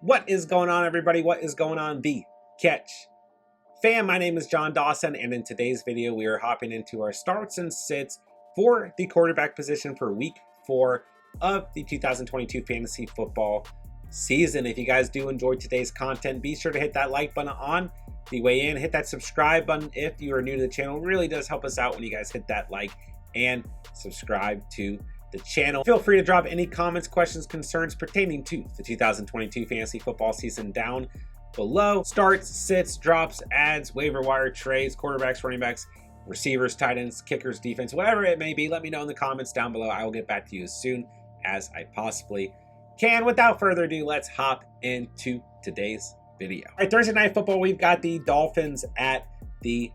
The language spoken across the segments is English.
What is going on, everybody? What is going on, the Catch fam? My name is John Dawson, and in today's video, we are hopping into our starts and sits for the quarterback position for week 4 of the 2022 fantasy football season. If you guys do enjoy today's content, be sure to hit that like button on the way in. Hit that subscribe button if you are new to the channel. It really does help us out when you guys hit that like and subscribe to the channel. Feel free to drop any comments, questions, concerns pertaining to the 2022 fantasy football season down below. Starts, sits, drops, ads, waiver wire trades, quarterbacks, running backs, receivers, tight ends, kickers, defense, whatever it may be. Let me know in the comments down below. I will get back to you as soon as I possibly can. Without further ado, let's hop into today's video. All right, Thursday Night Football, we've got the Dolphins at the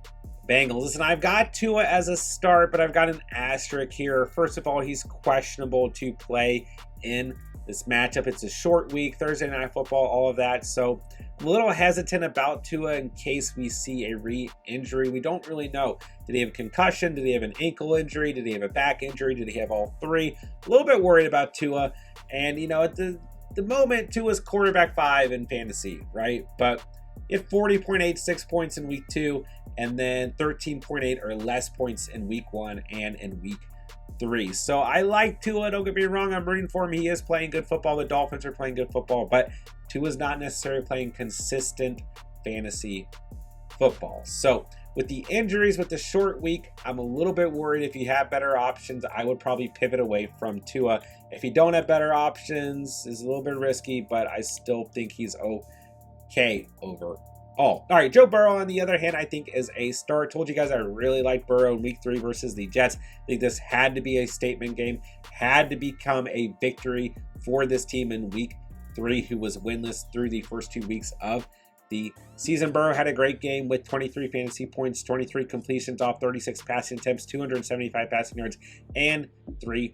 Bengals. Listen, I've got Tua as a start, but I've got an asterisk here. First of all, he's questionable to play in this matchup. It's a short week, Thursday Night Football, all of that. So I'm a little hesitant about Tua in case we see a re-injury. We don't really know. Did he have a concussion? Did he have an ankle injury? Did he have a back injury? Did he have all three? A little bit worried about Tua. And, you know, at the moment, Tua's quarterback 5 in fantasy, right? But if 40.86 points in week 2, and then 13.8 or less points in week 1 and in week 3. So I like Tua, don't get me wrong, I'm rooting for him. He is playing good football. The Dolphins are playing good football, but Tua's not necessarily playing consistent fantasy football. So with the injuries, with the short week, I'm a little bit worried. If you have better options, I would probably pivot away from Tua. If you don't have better options, it's a little bit risky, but I still think he's okay overall. All right, Joe Burrow, on the other hand, I think is a start. Told you guys I really like Burrow in week 3 versus the Jets. I think this had to be a statement game, had to become a victory for this team in week 3, who was winless through the first 2 weeks of the season. Burrow had a great game with 23 fantasy points, 23 completions off 36 passing attempts, 275 passing yards, and 3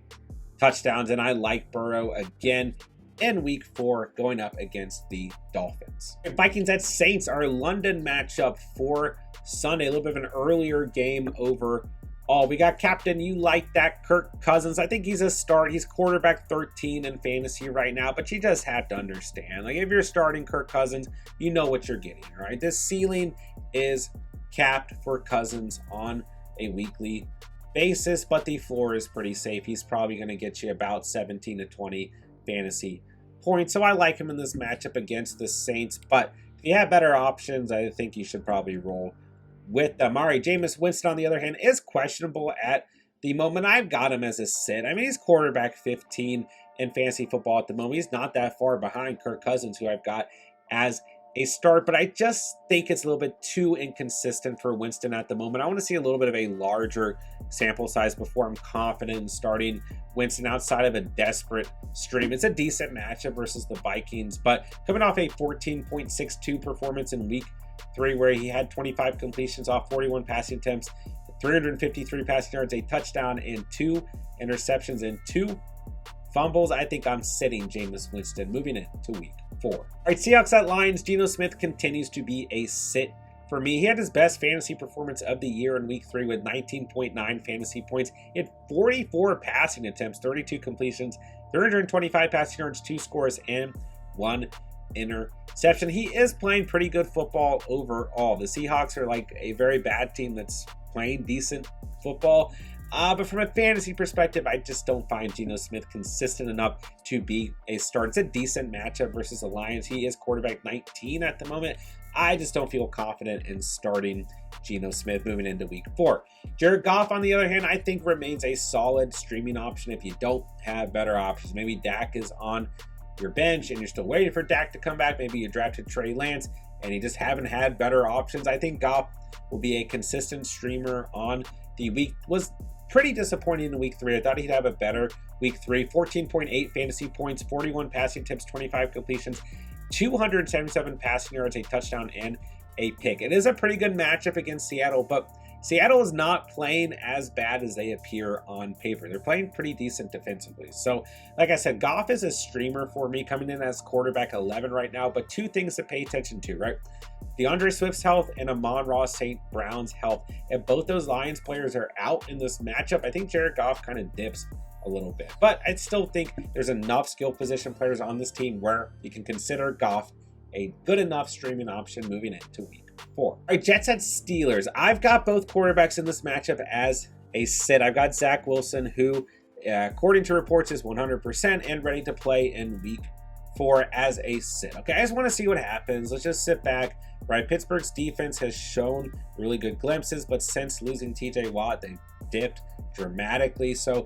touchdowns. And I like Burrow again in week 4 going up against the Dolphins. Vikings at Saints, our London matchup for Sunday. A little bit of an earlier game overall. We got captain, you like that, Kirk Cousins. I think he's a start. He's quarterback 13 in fantasy right now, but you just have to understand, like, if you're starting Kirk Cousins, you know what you're getting, right? This ceiling is capped for Cousins on a weekly basis, but the floor is pretty safe. He's probably going to get you about 17 to 20 fantasy points. So I like him in this matchup against the Saints, but if you have better options, I think you should probably roll with them. All right, Jameis Winston, on the other hand, is questionable at the moment. I've got him as a sit. I mean, he's quarterback 15 in fantasy football at the moment. He's not that far behind Kirk Cousins, who I've got as a start, but I just think it's a little bit too inconsistent for Winston at the moment. I want to see a little bit of a larger sample size before I'm confident in starting Winston outside of a desperate stream. It's a decent matchup versus the Vikings, but coming off a 14.62 performance in week 3, where he had 25 completions off 41 passing attempts, 353 passing yards, a touchdown, and 2 interceptions and 2 fumbles, I think I'm sitting Jameis Winston moving into week 4. All right, Seahawks at Lions. Geno Smith continues to be a sit for me. He had his best fantasy performance of the year in week 3 with 19.9 fantasy points. He had 44 passing attempts, 32 completions, 325 passing yards, 2 scores, and 1 interception. He is playing pretty good football overall. The Seahawks are like a very bad team that's playing decent football. But from a fantasy perspective, I just don't find Geno Smith consistent enough to be a start. It's a decent matchup versus the Lions. He is quarterback 19 at the moment. I just don't feel confident in starting Geno Smith moving into week 4. Jared Goff, on the other hand, I think remains a solid streaming option if you don't have better options. Maybe Dak is on your bench and you're still waiting for Dak to come back. Maybe you drafted Trey Lance and you just haven't had better options. I think Goff will be a consistent streamer on the week. Was pretty disappointing in week 3. I thought he'd have a better week 3. 14.8 fantasy points, 41 passing attempts, 25 completions, 277 passing yards, a touchdown, and a pick. It is a pretty good matchup against Seattle, but Seattle is not playing as bad as they appear on paper. They're playing pretty decent defensively. So, like I said, Goff is a streamer for me, coming in as quarterback 11 right now, but 2 things to pay attention to, right? DeAndre Swift's health and Amon-Ra St. Brown's health. If both those Lions players are out in this matchup, I think Jared Goff kind of dips a little bit. But I still think there's enough skill position players on this team where you can consider Goff a good enough streaming option moving into week 4. All right, Jets at Steelers. I've got both quarterbacks in this matchup as a sit. I've got Zach Wilson, who according to reports is 100% and ready to play in week 4 as a sit. Okay, I just want to see what happens. Let's just sit back. Right, Pittsburgh's defense has shown really good glimpses, but since losing TJ Watt, they dipped dramatically. So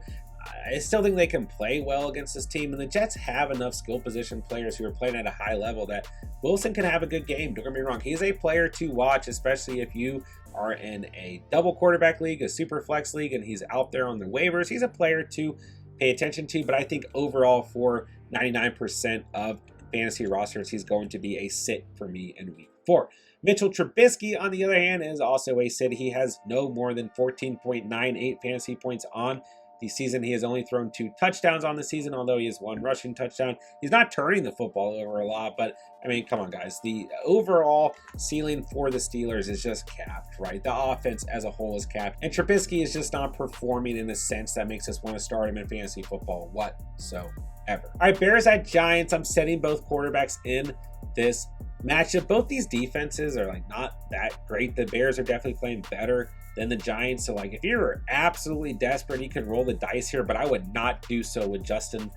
I still think they can play well against this team, and the Jets have enough skill position players who are playing at a high level that Wilson can have a good game. Don't get me wrong, he's a player to watch, especially if you are in a double quarterback league, a super flex league, and he's out there on the waivers. He's a player to pay attention to, but I think overall for 99% of fantasy rosters, he's going to be a sit for me in week 4. Mitchell Trubisky, on the other hand, is also a sit. He has no more than 14.98 fantasy points on the season. He has only thrown 2 touchdowns on the season, although he has 1 rushing touchdown. He's not turning the football over a lot, but I mean, come on, guys. The overall ceiling for the Steelers is just capped, right? The offense as a whole is capped, and Trubisky is just not performing in a sense that makes us want to start him in fantasy football whatsoever. All right, Bears at Giants. I'm setting both quarterbacks in this matchup. Both these defenses are like not that great. The Bears are definitely playing better than the Giants. So like if you're absolutely desperate, you can roll the dice here, but I would not do so with Justin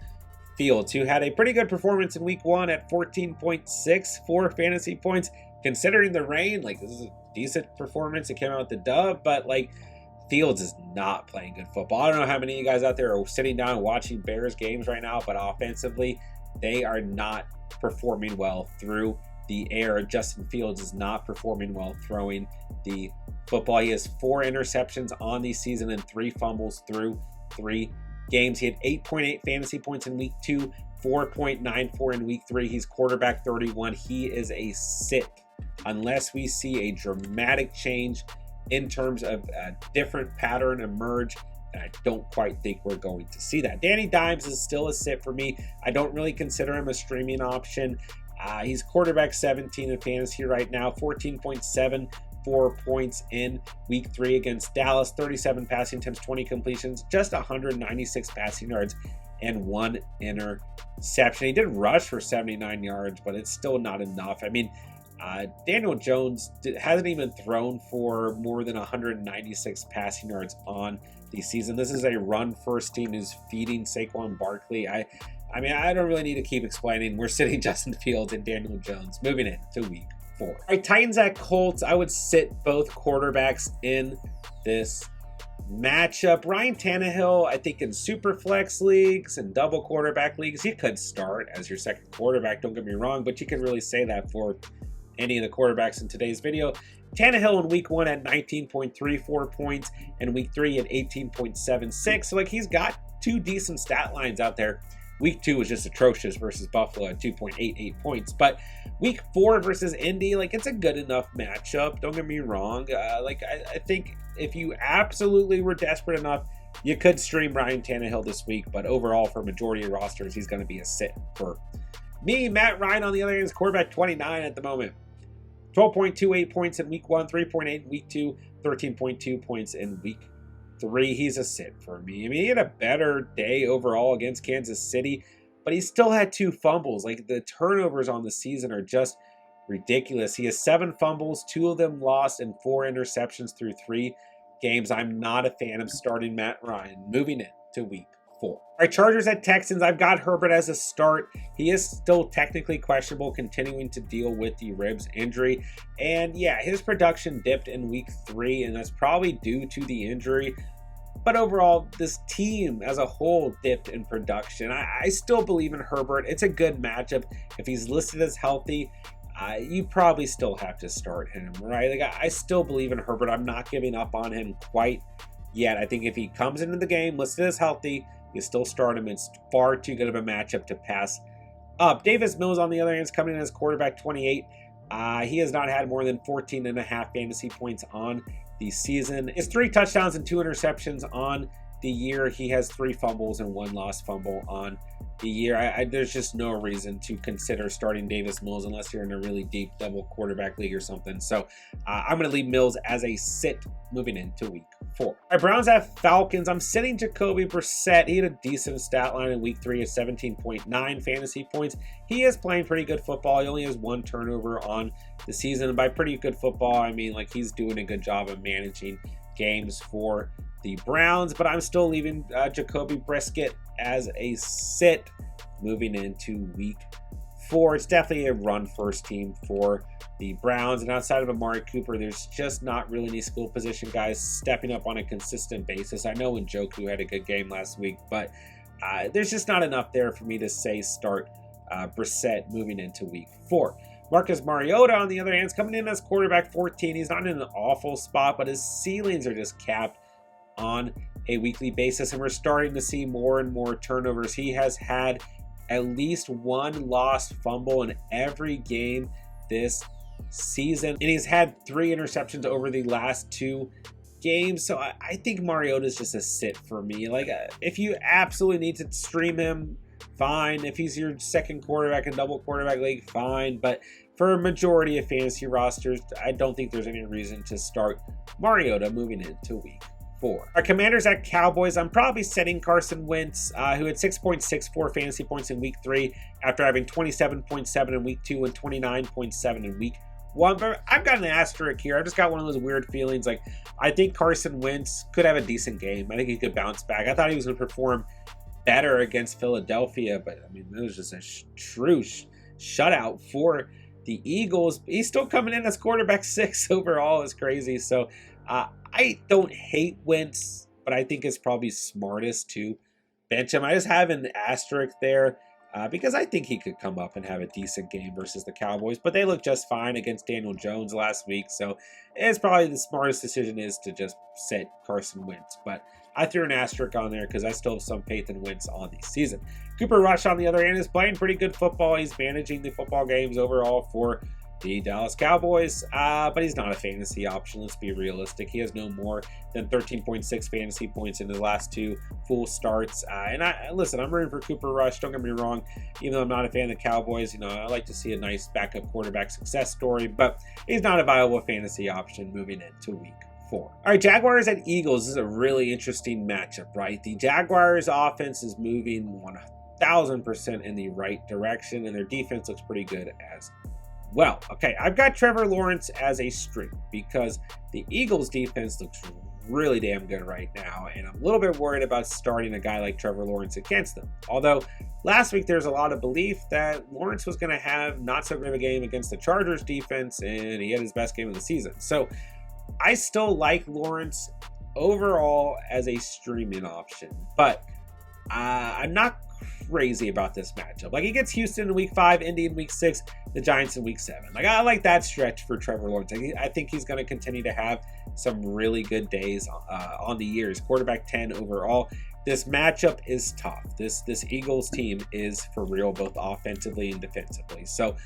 Fields, who had a pretty good performance in week 1 at 14.64 fantasy points. Considering the rain, like this is a decent performance. It came out with the dub, but like Fields is not playing good football. I don't know how many of you guys out there are sitting down and watching Bears games right now, but offensively, they are not performing well through the air. Justin Fields is not performing well throwing the football. He has 4 interceptions on the season and 3 fumbles through 3 games. He had 8.8 fantasy points in week 2, 4.94 in week 3. He's quarterback 31. He is a sit unless we see a dramatic change in terms of a different pattern emerge. And I don't quite think we're going to see that. Danny Dimes is still a sit for me. I don't really consider him a streaming option. He's quarterback 17 in fantasy right now, 14.74 points in week 3 against Dallas, 37 passing attempts, 20 completions, just 196 passing yards, and 1 interception. He did rush for 79 yards, but it's still not enough. I mean, Daniel Jones hasn't even thrown for more than 196 passing yards on the season. This is a run-first team who's feeding Saquon Barkley. I mean, I don't really need to keep explaining. We're sitting Justin Fields and Daniel Jones moving into week 4. All right, Titans at Colts. I would sit both quarterbacks in this matchup. Ryan Tannehill, I think in super flex leagues and double quarterback leagues, he could start as your second quarterback. Don't get me wrong, but you can really say that for any of the quarterbacks in today's video. Tannehill in week 1 had 19.34 points, and week 3 at 18.76. So like he's got 2 decent stat lines out there. Week 2 was just atrocious versus Buffalo at 2.88 points. But week 4 versus Indy, like it's a good enough matchup. Don't get me wrong. I think if you absolutely were desperate enough, you could stream Ryan Tannehill this week. But overall, for majority of rosters, he's going to be a sit for me. Matt Ryan, on the other hand, is quarterback 29 at the moment. 12.28 points in week 1, 3.8 in week 2, 13.2 points in week 3. He's a sit for me. I mean, he had a better day overall against Kansas City, but he still had 2 fumbles. Like the turnovers on the season are just ridiculous. He has 7 fumbles, 2 of them lost, and 4 interceptions through 3 games. I'm not a fan of starting Matt Ryan. Moving in to week 4. All right, Chargers at Texans. I've got Herbert as a start. He is still technically questionable, continuing to deal with the ribs injury. And yeah, his production dipped in week 3, and that's probably due to the injury. But overall, this team as a whole dipped in production. I still believe in Herbert. It's a good matchup. If he's listed as healthy, you probably still have to start him, right? Like I still believe in Herbert. I'm not giving up on him quite yet. I think if he comes into the game listed as healthy, you still start him. It's far too good of a matchup to pass up. Davis Mills, on the other hand, is coming in as quarterback 28. He has not had more than 14.5 fantasy points on the season. It's 3 touchdowns and 2 interceptions on the year. He has 3 fumbles and 1 lost fumble on the year. There's just no reason to consider starting Davis Mills unless you're in a really deep double quarterback league or something. So I'm going to leave Mills as a sit moving into week 4. All right, Browns at Falcons. I'm sitting Jacoby Brissett. He had a decent stat line in week 3 at 17.9 fantasy points. He is playing pretty good football. He only has 1 turnover on the season. And by pretty good football, I mean like he's doing a good job of managing games for the Browns, but I'm still leaving Jacoby Brissett as a sit moving into week 4. It's definitely a run-first team for the Browns, and outside of Amari Cooper, there's just not really any skill position guys stepping up on a consistent basis. I know Njoku had a good game last week, but there's just not enough there for me to say start Brissett moving into week 4. Marcus Mariota, on the other hand, is coming in as quarterback 14. He's not in an awful spot, but his ceilings are just capped on a weekly basis, and we're starting to see more and more turnovers. He has had at least 1 lost fumble in every game this season, and he's had 3 interceptions over the last 2 games. So I think Mariota is just a sit for me. Like, if you absolutely need to stream him, fine. If he's your second quarterback in double quarterback league, fine. But for a majority of fantasy rosters, I don't think there's any reason to start Mariota moving into week 4. Our Commanders at Cowboys. I'm probably setting Carson Wentz, who had 6.64 fantasy points in week 3 after having 27.7 in week 2 and 29.7 in week 1. But I've got an asterisk here. I've just got one of those weird feelings. Like, I think Carson Wentz could have a decent game. I think he could bounce back. I thought he was going to perform better against Philadelphia, but I mean, it was just a true shutout for the Eagles. He's still coming in as quarterback 6 overall. Is crazy. So I don't hate Wentz, but I think it's probably smartest to bench him. I just have an asterisk there because I think he could come up and have a decent game versus the Cowboys, but they look just fine against Daniel Jones last week. So it's probably the smartest decision is to just sit Carson Wentz. But I threw an asterisk on there because I still have some faith in Wentz on the season. Cooper Rush, on the other hand, is playing pretty good football. He's managing the football games overall for the Dallas Cowboys, but he's not a fantasy option. Let's be realistic. He has no more than 13.6 fantasy points in his last 2 full starts. And listen, I'm rooting for Cooper Rush. Don't get me wrong. Even though I'm not a fan of the Cowboys, I like to see a nice backup quarterback success story, but he's not a viable fantasy option moving into week 4. All right, Jaguars at Eagles. This is a really interesting matchup, right? The Jaguars offense is moving 1,000% in the right direction, and their defense looks pretty good as well. Okay, I've got Trevor Lawrence as a stream because the Eagles defense looks really damn good right now, and I'm a little bit worried about starting a guy like Trevor Lawrence against them. Although last week there's a lot of belief that Lawrence was going to have not so great of a game against the Chargers defense, and he had his best game of the season. So I still like Lawrence overall as a streaming option, but I'm not crazy about this matchup. Like, he gets Houston in week 5, Indy in week 6, the Giants in week 7. Like, I like that stretch for Trevor Lawrence. I think he's going to continue to have some really good days on the year. He's quarterback 10 overall. This matchup is tough. This Eagles team is for real, both offensively and defensively. So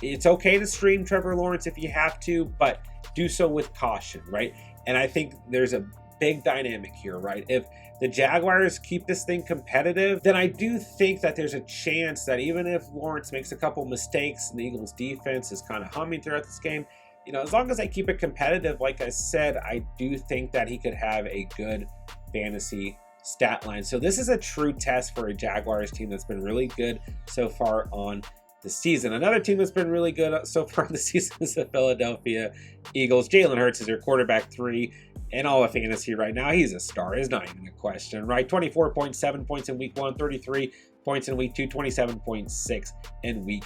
it's okay to stream Trevor Lawrence if you have to, but do so with caution, right? And I think there's a big dynamic here, right? If the Jaguars keep this thing competitive, then I do think that there's a chance that even if Lawrence makes a couple mistakes and the Eagles defense is kind of humming throughout this game, as long as I keep it competitive, like I said, I do think that he could have a good fantasy stat line. So this is a true test for a Jaguars team that's been really good so far on the season. Another team that's been really good so far in the season is the Philadelphia Eagles. Jalen Hurts is their quarterback 3 in all of fantasy right now. He's a star. It's not even a question, right? 24.7 points in week 1, 33 points in week 2, 27.6 in week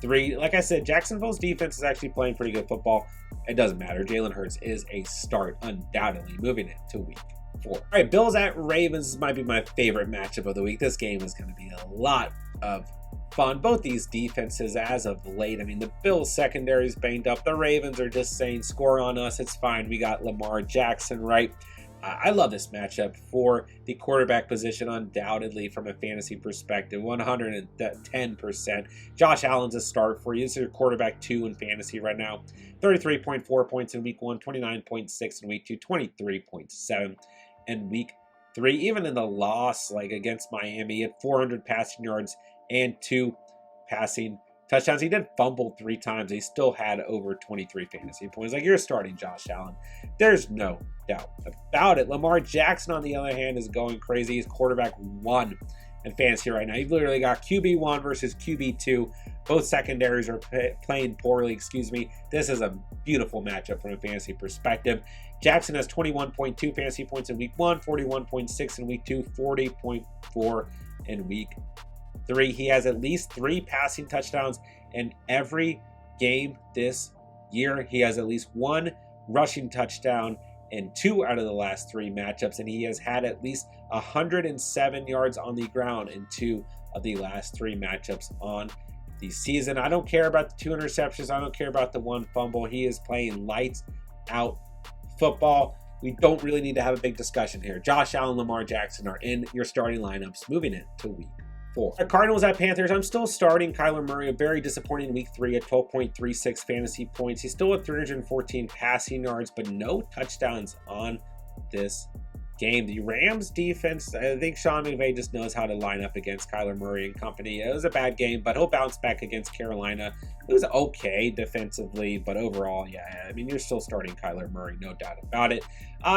3. Like I said, Jacksonville's defense is actually playing pretty good football. It doesn't matter. Jalen Hurts is a start, undoubtedly, moving into week 4. All right, Bills at Ravens. This might be my favorite matchup of the week. This game is going to be a lot of fun. Both these defenses as of late. I mean, the Bills secondary is banged up. The Ravens are just saying, score on us. It's fine. We got Lamar Jackson, right? I love this matchup for the quarterback position, undoubtedly, from a fantasy perspective. 110%. Josh Allen's a start for you. This is your quarterback 2 in fantasy right now. 33.4 points in week 1, 29.6 in week 2, 23.7 in week 3. Even in the loss, like against Miami, he had 400 passing yards and 2 passing touchdowns. He did fumble 3 times. He still had over 23 fantasy points. Like, you're starting Josh Allen. There's no doubt about it. Lamar Jackson, on the other hand, is going crazy. He's quarterback 1 in fantasy right now. You've literally got QB1 versus QB2. Both secondaries are playing poorly, This is a beautiful matchup from a fantasy perspective. Jackson has 21.2 fantasy points in week 1, 41.6 in week 2, 40.4 in week 3. He has at least 3 passing touchdowns in every game this year. He has at least 1 rushing touchdown in 2 out of the last 3 matchups, and he has had at least 107 yards on the ground in 2 of the last 3 matchups on the season. I don't care about the 2 interceptions. I don't care about the 1 fumble. He is playing lights out football. We don't really need to have a big discussion here. Josh Allen, Lamar Jackson are in your starting lineups moving into week 4. The Cardinals at Panthers, I'm still starting Kyler Murray, a very disappointing week 3 at 12.36 fantasy points. He's still at 314 passing yards, but no touchdowns on this game. The Rams defense, I think Sean McVay just knows how to line up against Kyler Murray and company. It was a bad game, but he'll bounce back against Carolina. It was okay defensively, but overall, yeah, I mean, you're still starting Kyler Murray, no doubt about it.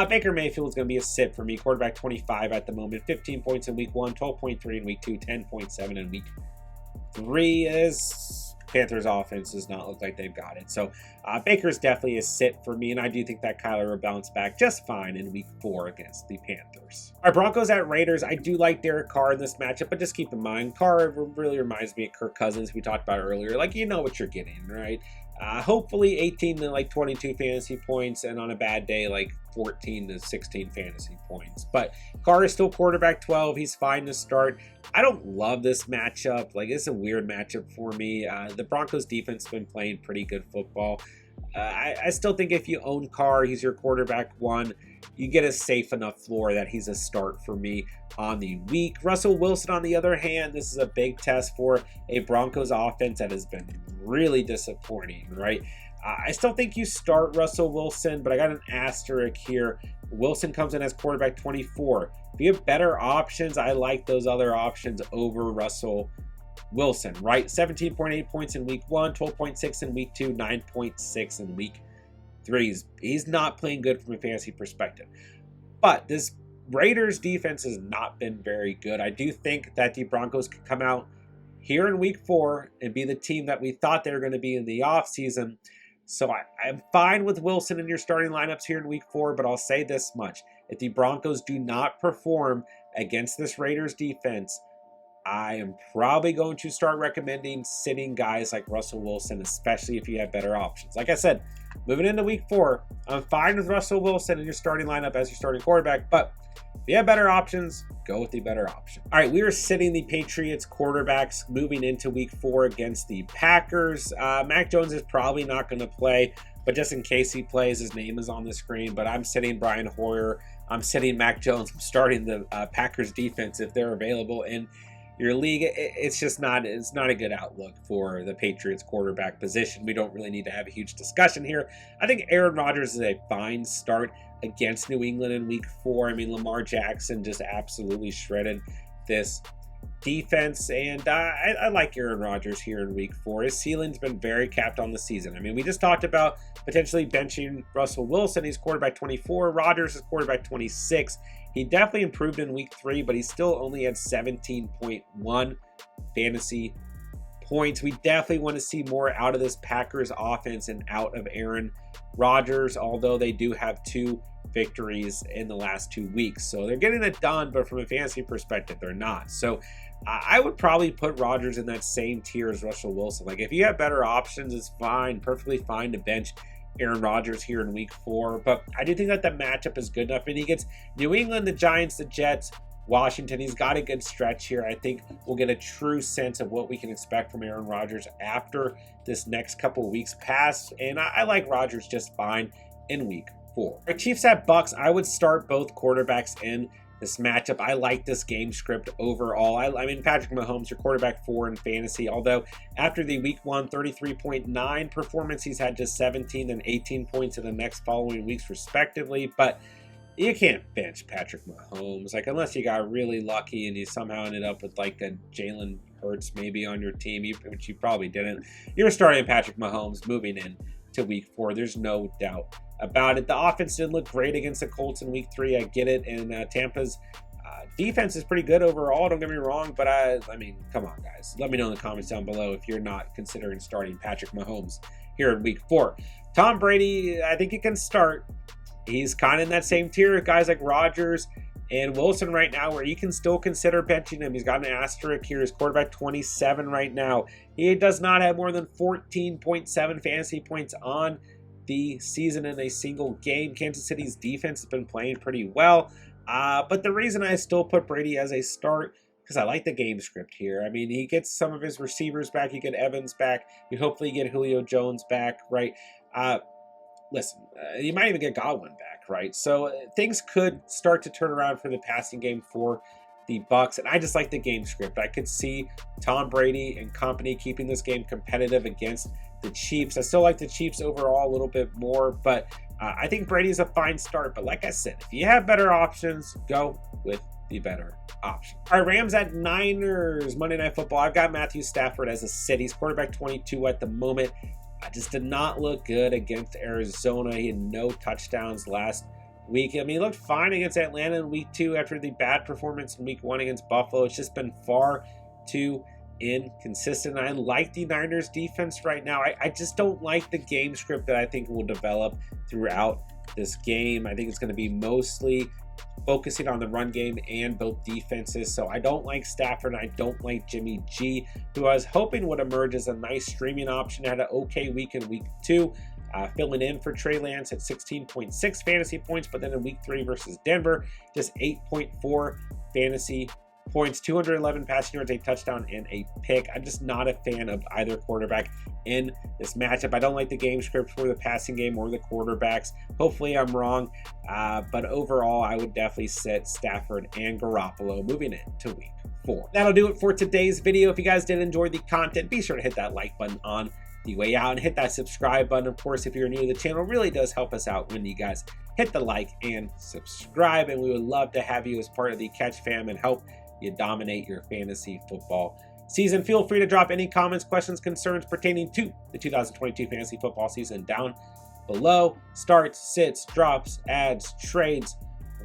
Baker Mayfield is going to be a sit for me. Quarterback 25 at the moment, 15 points in week 1, 12.3 in week 2, 10.7 in week 3. Is Panthers offense does not look like they've got it. So Baker's definitely a sit for me, and I do think that Kyler will bounce back just fine in week 4 against the Panthers. Our Broncos at Raiders, I do like Derek Carr in this matchup, but just keep in mind, Carr really reminds me of Kirk Cousins, we talked about earlier. Like, you know what you're getting, right? Hopefully 18 to like 22 fantasy points, and on a bad day, like 14 to 16 fantasy points. But Carr is still quarterback 12. He's fine to start. I don't love this matchup. Like, it's a weird matchup for me. The Broncos defense has been playing pretty good football. I still think if you own Carr, he's your quarterback 1. You get a safe enough floor that he's a start for me on the week. Russell Wilson, on the other hand, this is a big test for a Broncos offense that has been really disappointing, right? I still think you start Russell Wilson, but I got an asterisk here. Wilson comes in as quarterback 24. If you have better options, I like those other options over Russell Wilson, right? 17.8 points in week 1, 12.6 in week 2, 9.6 in week 3. He's not playing good from a fantasy perspective. But this Raiders defense has not been very good. I do think that the Broncos could come out here in week 4 and be the team that we thought they were going to be in the offseason. So I'm fine with Wilson in your starting lineups here in week 4, but I'll say this much. If the Broncos do not perform against this Raiders defense, I am probably going to start recommending sitting guys like Russell Wilson, especially if you have better options. Like I said, moving into week 4, I'm fine with Russell Wilson in your starting lineup as your starting quarterback, but if you have better options, go with the better option. All right, we are sitting the Patriots quarterbacks moving into week 4 against the Packers. Mac Jones is probably not going to play, but just in case he plays, his name is on the screen. But I'm sitting Brian Hoyer. I'm sitting Mac Jones. I'm starting the Packers defense if they're available in your league. It's just not a good outlook for the Patriots quarterback position. We don't really need to have a huge discussion here. I think Aaron Rodgers is a fine start against New England in week 4. I mean, Lamar Jackson just absolutely shredded this defense, and I like Aaron Rodgers here in week 4. His ceiling's been very capped on the season. I mean, we just talked about potentially benching Russell Wilson. He's quarterback 24. Rodgers is quarterback 26. He definitely improved in week 3, but he still only had 17.1 fantasy points. We definitely want to see more out of this Packers offense and out of Aaron Rodgers, although they do have 2 victories in the last 2 weeks. So they're getting it done, but from a fantasy perspective, they're not. So I would probably put Rodgers in that same tier as Russell Wilson. Like, if you have better options, it's fine, perfectly fine to bench Aaron Rodgers here in week 4. But I do think that the matchup is good enough. And he gets New England, the Giants, the Jets, Washington. He's got a good stretch here. I think we'll get a true sense of what we can expect from Aaron Rodgers after this next couple weeks pass. And I like Rodgers just fine in week 4. Our Chiefs at Bucks, I would start both quarterbacks in this matchup. I like this game script overall. I mean, Patrick Mahomes, your quarterback 4 in fantasy, although after the week 1 33.9 performance, he's had just 17 and 18 points in the next following weeks respectively. But You can't bench Patrick Mahomes. Like, unless you got really lucky and you somehow ended up with like a Jalen Hurts maybe on your team, which you probably didn't. You're starting Patrick Mahomes moving in to week 4. There's no doubt about it. The offense didn't look great against the Colts in week 3. I get it. And Tampa's defense is pretty good overall. Don't get me wrong. But I mean, come on, guys. Let me know in the comments down below if you're not considering starting Patrick Mahomes here in week 4. Tom Brady, I think he can start. He's kind of in that same tier of guys like Rodgers and Wilson right now, where you can still consider benching him. He's got an asterisk here. His quarterback 27 right now. He does not have more than 14.7 fantasy points on the season in a single game. Kansas City's defense has been playing pretty well. But the reason I still put Brady as a start, because I like the game script here. I mean, he gets some of his receivers back. You get Evans back. You hopefully get Julio Jones back, right? Listen, you might even get Godwin back, right? So things could start to turn around for the passing game for the Bucs, and I just like the game script. I could see Tom Brady and company keeping this game competitive against the Chiefs. I still like the Chiefs overall a little bit more, but I think Brady's a fine start. But like I said, if you have better options, go with the better option. All right, Rams at Niners, Monday Night Football. I've got Matthew Stafford as a sit. He's quarterback 22 at the moment. Just did not look good against Arizona. He had no touchdowns last week. I mean, he looked fine against Atlanta in week 2 after the bad performance in week 1 against Buffalo. It's just been far too inconsistent. I like the Niners defense right now. I just don't like the game script that I think will develop throughout this game. I think it's going to be mostly focusing on the run game and both defenses. So I don't like Stafford. I don't like Jimmy G, who I was hoping would emerge as a nice streaming option. Had an okay week in week 2, filling in for Trey Lance at 16.6 fantasy points, but then in week 3 versus Denver, just 8.4 fantasy points, 211 passing yards, a touchdown, and a pick. I'm just not a fan of either quarterback in this matchup. I don't like the game script for the passing game or the quarterbacks. Hopefully I'm wrong, but overall I would definitely sit Stafford and Garoppolo moving into week 4. That'll do it for today's video. If you guys did enjoy the content, be sure to hit that like button on the way out and hit that subscribe button. Of course, if you're new to the channel, it really does help us out when you guys hit the like and subscribe, and we would love to have you as part of the Catch fam and help you dominate your fantasy football season. Feel free to drop any comments, questions, concerns pertaining to the 2022 fantasy football season down below. Starts, sits, drops, adds, trades,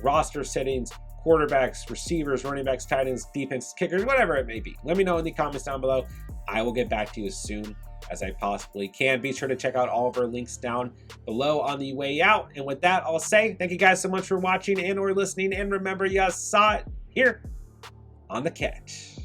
roster settings, quarterbacks, receivers, running backs, tight ends, defense, kickers, whatever it may be. Let me know in the comments down below. I will get back to you as soon as I possibly can. Be sure to check out all of our links down below on the way out. And with that, I'll say thank you guys so much for watching and or listening. And remember, you guys saw it here on the Catch.